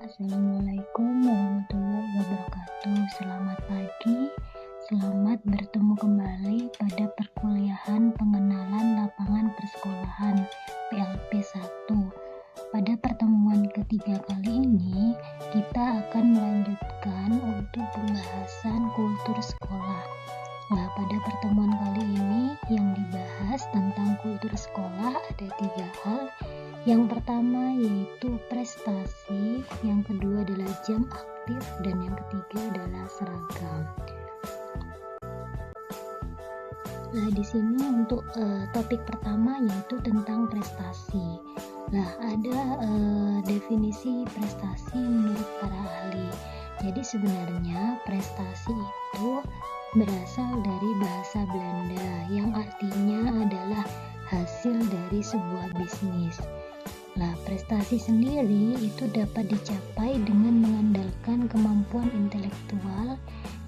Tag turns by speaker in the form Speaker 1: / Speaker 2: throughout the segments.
Speaker 1: Assalamualaikum warahmatullahi wabarakatuh. Selamat pagi, selamat bertemu kembali pada perkuliahan pengenalan lapangan persekolahan PLP 1. Pada pertemuan ketiga kali ini, kita akan melanjutkan untuk pembahasan kultur sekolah. Nah, pada pertemuan kali ini yang dibahas tentang kultur sekolah ada 3 hal. Yang pertama yaitu prestasi, yang kedua adalah jam aktif, dan yang ketiga adalah seragam. Nah, di sini untuk topik pertama yaitu tentang prestasi. Nah, ada definisi prestasi menurut para ahli. Jadi sebenarnya prestasi itu berasal dari bahasa Belanda yang artinya adalah hasil dari sebuah bisnis. Nah, prestasi sendiri itu dapat dicapai dengan mengandalkan kemampuan intelektual,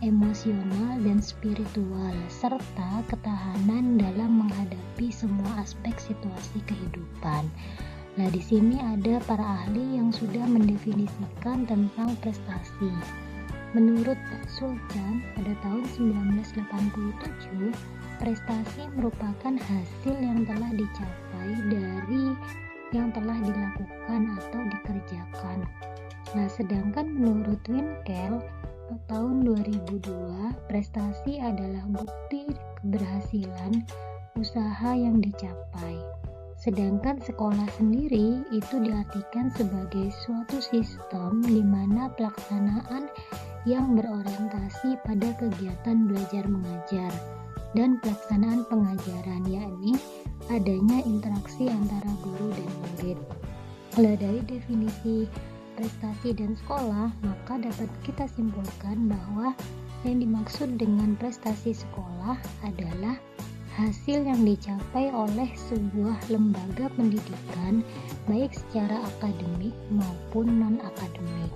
Speaker 1: emosional, dan spiritual, serta ketahanan dalam menghadapi semua aspek situasi kehidupan. Nah, di sini ada para ahli yang sudah mendefinisikan tentang prestasi. Menurut Sultan pada tahun 1987, prestasi merupakan hasil yang telah dicapai dari yang telah dilakukan atau dikerjakan. Nah, sedangkan menurut Winkel tahun 2002, prestasi adalah bukti keberhasilan usaha yang dicapai. Sedangkan sekolah sendiri itu diartikan sebagai suatu sistem di mana pelaksanaan yang berorientasi pada kegiatan belajar mengajar dan pelaksanaan pengajaran, yakni adanya interaksi antara guru dan murid. Dari definisi prestasi dan sekolah, maka dapat kita simpulkan bahwa yang dimaksud dengan prestasi sekolah adalah hasil yang dicapai oleh sebuah lembaga pendidikan baik secara akademik maupun non-akademik.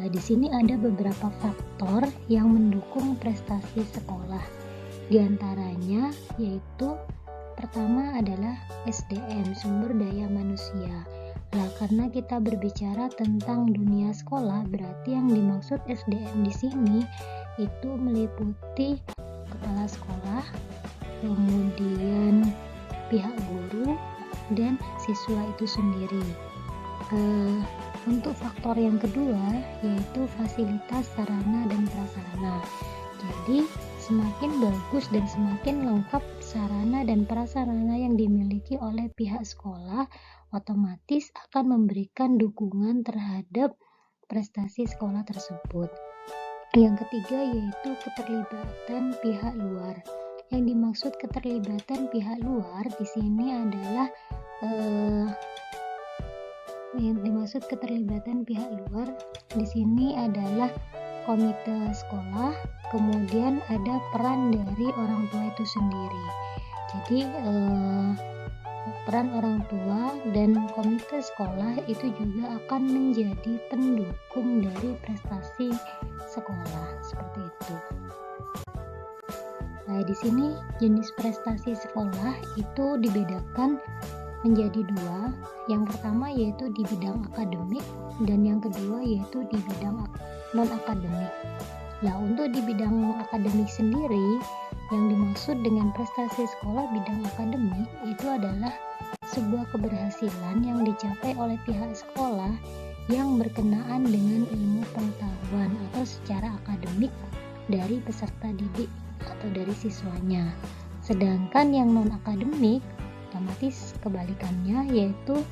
Speaker 1: Di sini ada beberapa faktor yang mendukung prestasi sekolah. Di antaranya yaitu pertama adalah SDM, sumber daya manusia. Karena kita berbicara tentang dunia sekolah, berarti yang dimaksud SDM di sini itu meliputi kepala sekolah, kemudian pihak guru, dan siswa itu sendiri. Untuk faktor yang kedua yaitu fasilitas sarana dan prasarana. Jadi semakin bagus dan semakin lengkap sarana dan prasarana yang dimiliki oleh pihak sekolah, otomatis akan memberikan dukungan terhadap prestasi sekolah tersebut. Yang ketiga yaitu keterlibatan pihak luar. Yang dimaksud keterlibatan pihak luar di sini adalah komite sekolah, kemudian ada peran dari orang tua itu sendiri. Jadi peran orang tua dan komite sekolah itu juga akan menjadi pendukung dari prestasi sekolah, seperti itu. Nah, di sini jenis prestasi sekolah itu dibedakan menjadi 2. Yang pertama yaitu di bidang akademik dan yang kedua yaitu di bidang non-akademik. Nah, untuk di bidang akademik sendiri, yang dimaksud dengan prestasi sekolah bidang akademik itu adalah sebuah keberhasilan yang dicapai oleh pihak sekolah yang berkenaan dengan ilmu pengetahuan atau secara akademik dari peserta didik atau dari siswanya. Sedangkan yang non-akademik otomatis kebalikannya, yaitu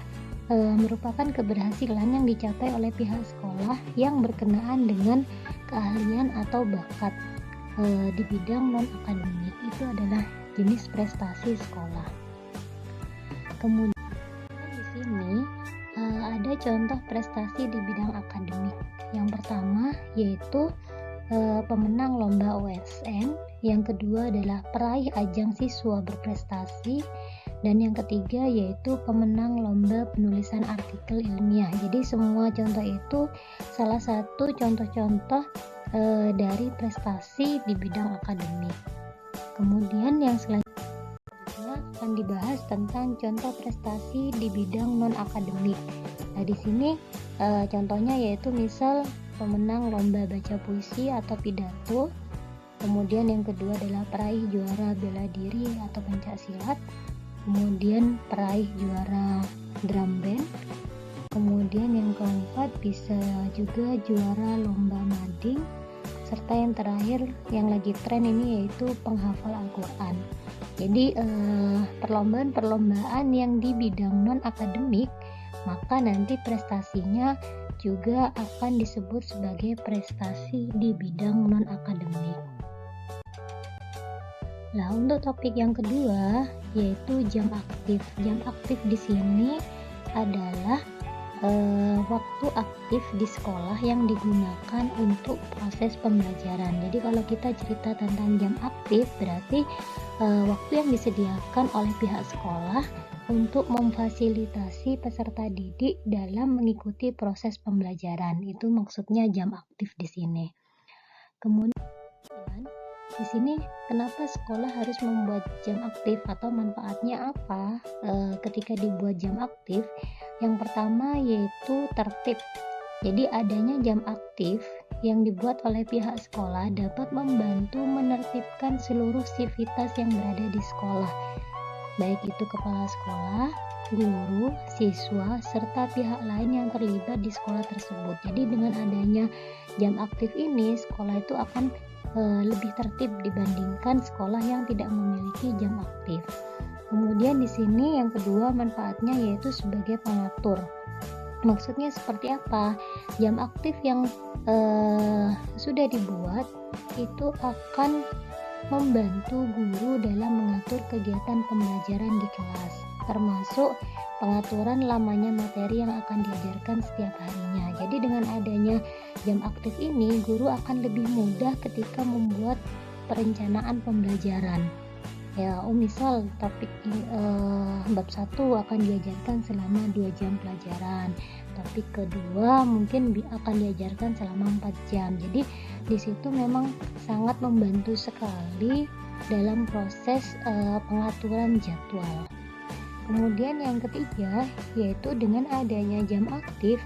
Speaker 1: merupakan keberhasilan yang dicapai oleh pihak sekolah yang berkenaan dengan keahlian atau bakat di bidang non-akademik. Itu adalah jenis prestasi sekolah. Kemudian di sini ada contoh prestasi di bidang akademik. Yang pertama yaitu pemenang lomba OSN, yang kedua adalah peraih ajang siswa berprestasi, dan yang ketiga yaitu pemenang lomba penulisan artikel ilmiah. Jadi semua contoh itu salah satu contoh-contoh dari prestasi di bidang akademik. Kemudian yang selanjutnya akan dibahas tentang contoh prestasi di bidang non-akademik. Nah, di sini contohnya yaitu misal pemenang lomba baca puisi atau pidato. Kemudian yang kedua adalah peraih juara bela diri atau pencaksilat. Kemudian peraih juara drum band. Kemudian yang keempat bisa juga juara lomba mading. Serta yang terakhir yang lagi tren ini yaitu penghafal Al-Quran. Jadi perlombaan-perlombaan yang di bidang non-akademik, maka nanti prestasinya juga akan disebut sebagai prestasi di bidang non-akademik. Nah, untuk topik yang kedua yaitu jam aktif. Jam aktif di sini adalah waktu aktif di sekolah yang digunakan untuk proses pembelajaran. Jadi kalau kita cerita tentang jam aktif, berarti waktu yang disediakan oleh pihak sekolah untuk memfasilitasi peserta didik dalam mengikuti proses pembelajaran. Itu maksudnya jam aktif di sini. Kemudian di sini kenapa sekolah harus membuat jam aktif atau manfaatnya apa ketika dibuat jam aktif? Yang pertama yaitu tertib. Jadi adanya jam aktif yang dibuat oleh pihak sekolah dapat membantu menertibkan seluruh sivitas yang berada di sekolah, baik itu kepala sekolah, guru, siswa, serta pihak lain yang terlibat di sekolah tersebut. Jadi dengan adanya jam aktif ini, sekolah itu akan lebih tertib dibandingkan sekolah yang tidak memiliki jam aktif. Kemudian di sini yang kedua manfaatnya yaitu sebagai pengatur. Maksudnya seperti apa? Jam aktif yang sudah dibuat itu akan membantu guru dalam mengatur kegiatan pembelajaran di kelas, termasuk pengaturan lamanya materi yang akan diajarkan setiap harinya. Jadi dengan adanya jam aktif ini, guru akan lebih mudah ketika membuat perencanaan pembelajaran. Ya, misal topik bab 1 akan diajarkan selama 2 jam pelajaran. Topik kedua mungkin akan diajarkan selama 4 jam. Jadi di situ memang sangat membantu sekali dalam proses pengaturan jadwal. Kemudian yang ketiga yaitu dengan adanya jam aktif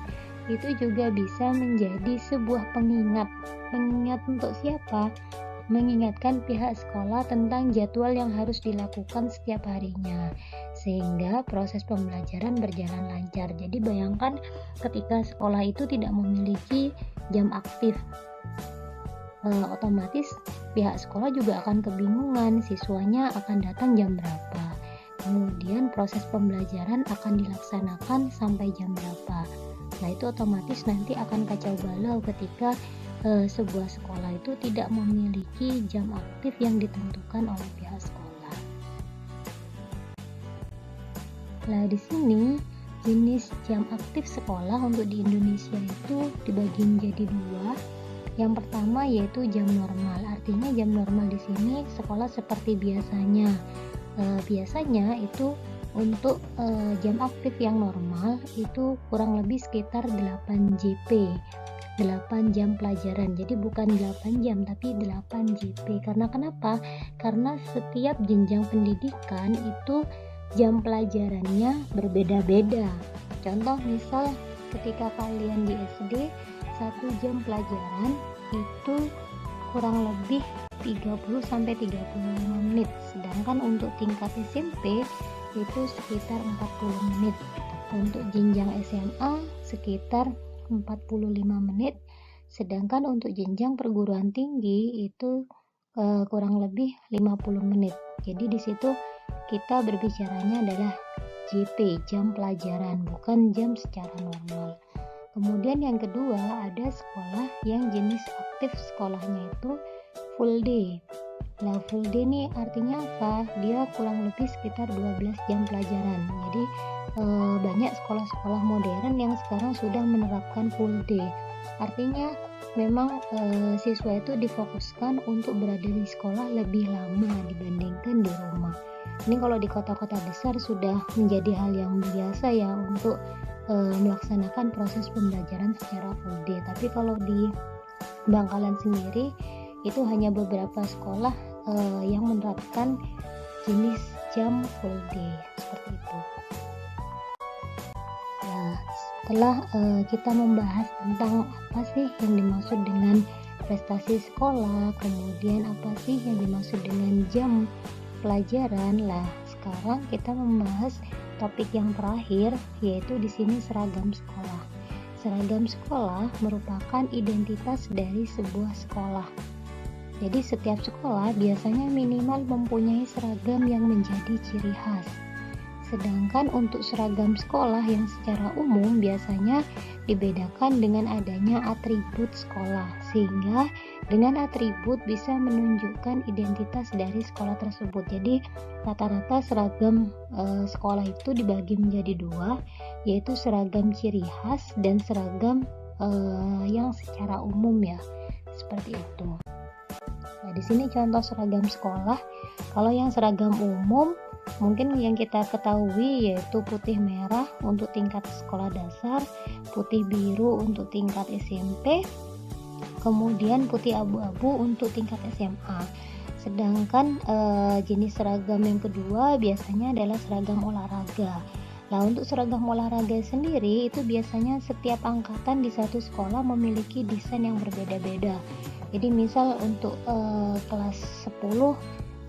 Speaker 1: itu juga bisa menjadi sebuah pengingat. Pengingat untuk siapa? Mengingatkan pihak sekolah tentang jadwal yang harus dilakukan setiap harinya, sehingga proses pembelajaran berjalan lancar. Jadi bayangkan ketika sekolah itu tidak memiliki jam aktif, otomatis pihak sekolah juga akan kebingungan siswanya akan datang jam berapa, kemudian proses pembelajaran akan dilaksanakan sampai jam berapa. Nah, itu otomatis nanti akan kacau balau ketika sebuah sekolah itu tidak memiliki jam aktif yang ditentukan oleh pihak sekolah. Nah, di sini jenis jam aktif sekolah untuk di Indonesia itu dibagi menjadi 2. Yang pertama yaitu jam normal. Artinya jam normal di sini sekolah seperti biasanya. Biasanya itu untuk jam aktif yang normal itu kurang lebih sekitar 8 JP. 8 jam pelajaran. Jadi bukan 8 jam tapi 8 JP. Karena kenapa? Karena setiap jenjang pendidikan itu jam pelajarannya berbeda-beda. Contoh misal ketika kalian di SD 1 jam pelajaran itu kurang lebih 30-35 menit. Sedangkan untuk tingkat SMP itu sekitar 40 menit. Untuk jenjang SMA sekitar 45 menit, sedangkan untuk jenjang perguruan tinggi itu kurang lebih 50 menit. Jadi di situ kita berbicaranya adalah JP, jam pelajaran, bukan jam secara normal. Kemudian yang kedua ada sekolah yang jenis aktif sekolahnya itu full day. Nah, full day ini artinya apa? Dia kurang lebih sekitar 12 jam pelajaran. Jadi banyak sekolah-sekolah modern yang sekarang sudah menerapkan full day. Artinya memang siswa itu difokuskan untuk berada di sekolah lebih lama dibandingkan di rumah. Ini kalau di kota-kota besar sudah menjadi hal yang biasa ya untuk melaksanakan proses pembelajaran secara full day. Tapi kalau di Bangkalan sendiri itu hanya beberapa sekolah yang menerapkan jenis jam full day seperti itu. Nah, setelah kita membahas tentang apa sih yang dimaksud dengan prestasi sekolah, kemudian apa sih yang dimaksud dengan jam pelajaran lah, sekarang kita membahas topik yang terakhir, yaitu di sini seragam sekolah. Seragam sekolah merupakan identitas dari sebuah sekolah. Jadi setiap sekolah biasanya minimal mempunyai seragam yang menjadi ciri khas. Sedangkan untuk seragam sekolah yang secara umum biasanya dibedakan dengan adanya atribut sekolah, sehingga dengan atribut bisa menunjukkan identitas dari sekolah tersebut. Jadi rata-rata seragam sekolah itu dibagi menjadi dua, yaitu seragam ciri khas dan seragam yang secara umum ya, seperti itu. Nah, di sini contoh seragam sekolah. Kalau yang seragam umum mungkin yang kita ketahui yaitu putih merah untuk tingkat sekolah dasar, putih biru untuk tingkat SMP, kemudian putih abu-abu untuk tingkat SMA. Sedangkan jenis seragam yang kedua biasanya adalah seragam olahraga. Nah, untuk seragam olahraga sendiri itu biasanya setiap angkatan di satu sekolah memiliki desain yang berbeda-beda. Jadi misal untuk kelas 10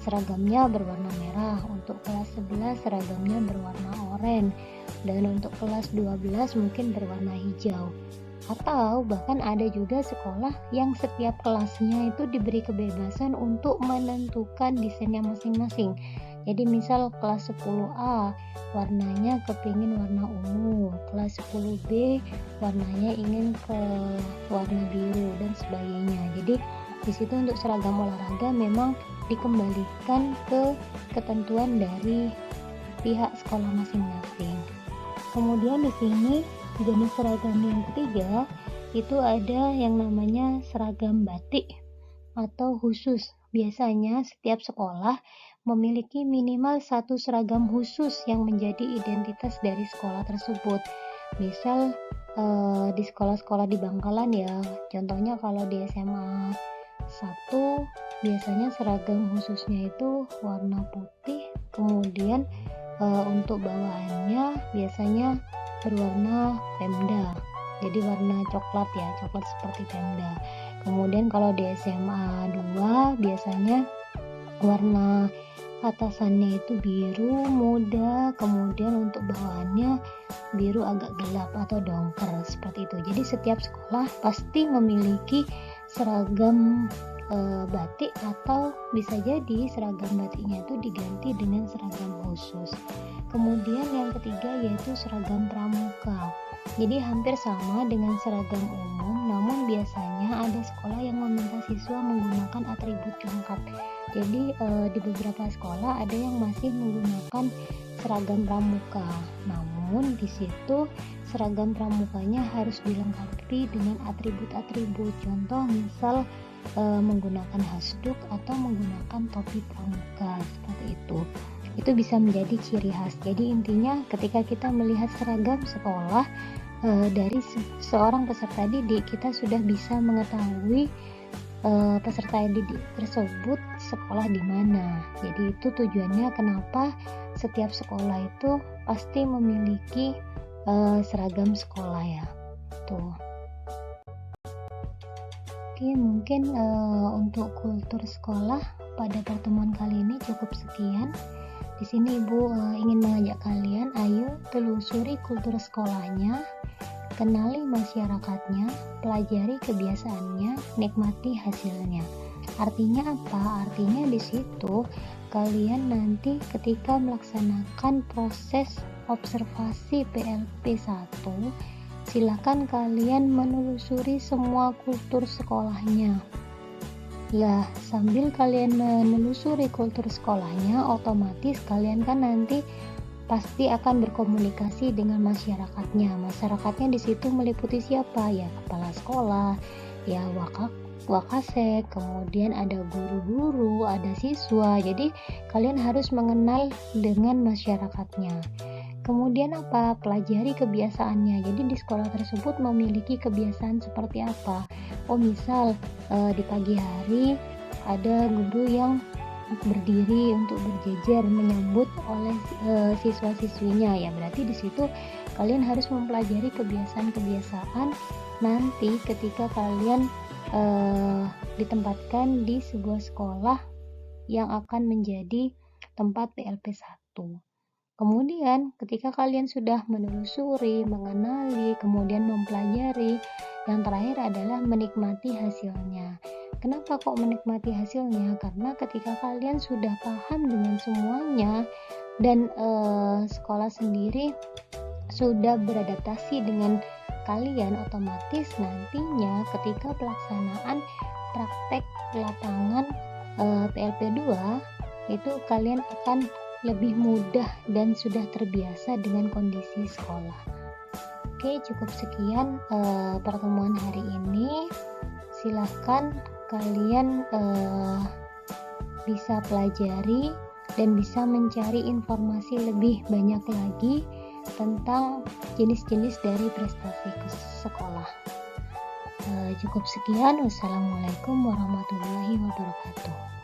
Speaker 1: seragamnya berwarna merah, untuk kelas 11 seragamnya berwarna oranye, dan untuk kelas 12 mungkin berwarna hijau. Atau bahkan ada juga sekolah yang setiap kelasnya itu diberi kebebasan untuk menentukan desainnya masing-masing. Jadi misal kelas 10A warnanya kepingin warna ungu, kelas 10B warnanya ingin ke warna biru dan sebagainya. Jadi di situ untuk seragam olahraga memang dikembalikan ke ketentuan dari pihak sekolah masing-masing. Kemudian di sini jenis seragam yang ketiga itu ada yang namanya seragam batik atau khusus. Biasanya setiap sekolah memiliki minimal satu seragam khusus yang menjadi identitas dari sekolah tersebut. Misal di sekolah-sekolah di Bangkalan ya, contohnya kalau di SMA 1 biasanya seragam khususnya itu warna putih, kemudian untuk bawahannya biasanya berwarna Pemda, jadi warna coklat ya, coklat seperti Pemda. Kemudian kalau di SMA 2 biasanya warna atasannya itu biru muda, kemudian untuk bawahannya biru agak gelap atau dongker, seperti itu. Jadi setiap sekolah pasti memiliki seragam batik, atau bisa jadi seragam batiknya itu diganti dengan seragam khusus. Kemudian yang ketiga yaitu seragam pramuka. Jadi hampir sama dengan seragam umum, namun biasanya ada sekolah yang meminta siswa menggunakan atribut lengkap. Jadi di beberapa sekolah ada yang masih menggunakan seragam pramuka, namun di situ seragam pramukanya harus dilengkapi dengan atribut-atribut. Contoh misal menggunakan hasduk atau menggunakan topi pramuka, seperti itu. Itu bisa menjadi ciri khas. Jadi intinya ketika kita melihat seragam sekolah dari seorang peserta didik, kita sudah bisa mengetahui peserta didik tersebut sekolah di mana. Jadi itu tujuannya kenapa setiap sekolah itu pasti memiliki seragam sekolah ya. Tuh. Oke, mungkin untuk kultur sekolah pada pertemuan kali ini cukup sekian. Di sini Ibu ingin mengajak kalian, ayo telusuri kultur sekolahnya, kenali masyarakatnya, pelajari kebiasaannya, nikmati hasilnya. Artinya apa? Artinya di situ kalian nanti ketika melaksanakan proses observasi PLP 1, silakan kalian menelusuri semua kultur sekolahnya. Lah, sambil kalian menelusuri kultur sekolahnya, otomatis kalian kan nanti pasti akan berkomunikasi dengan masyarakatnya. Masyarakatnya di situ meliputi siapa? Ya, kepala sekolah, ya wakasek, kemudian ada guru-guru, ada siswa. Jadi kalian harus mengenal dengan masyarakatnya. Kemudian apa? Pelajari kebiasaannya. Jadi di sekolah tersebut memiliki kebiasaan seperti apa? Oh, misal di pagi hari ada guru yang berdiri, untuk berjejer menyambut oleh siswa-siswinya ya. Berarti di situ kalian harus mempelajari kebiasaan-kebiasaan nanti ketika kalian ditempatkan di sebuah sekolah yang akan menjadi tempat PLP 1. Kemudian ketika kalian sudah menelusuri, mengenali, kemudian mempelajari, yang terakhir adalah menikmati hasilnya. Kenapa kok menikmati hasilnya? Karena ketika kalian sudah paham dengan semuanya dan sekolah sendiri sudah beradaptasi dengan kalian, otomatis nantinya ketika pelaksanaan praktek lapangan PLP 2 itu kalian akan lebih mudah dan sudah terbiasa dengan kondisi sekolah. Oke, cukup sekian pertemuan hari ini. Silahkan kalian bisa pelajari dan bisa mencari informasi lebih banyak lagi tentang jenis-jenis dari prestasi sekolah. Cukup sekian. Wassalamualaikum warahmatullahi wabarakatuh.